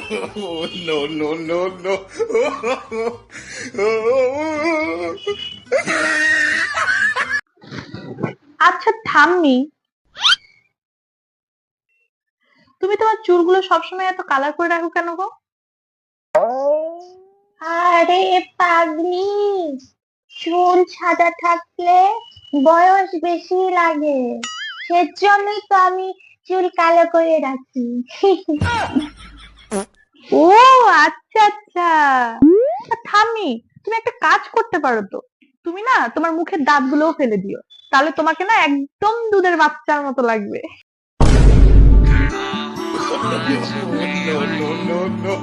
No, no, no, no. আচ্ছা ঠাম্মি, তুমি তোমার চুলগুলো সবসময় এত কালার করে রাখো কেন গো? আরে পাগলি, চুল সাদা থাকলে বয়স বেশি লাগে, সেজন্যই তো আমি চুল কালো করে রাখি। ও আচ্ছা আচ্ছা। ঠাম্মি, তুমি একটা কাজ করতে পারো তো, তুমি না তোমার মুখের দাঁতগুলোও ফেলে দিও, তাহলে তোমাকে না একদম দুধের বাচ্চার মতো লাগবে। No, no, no, no.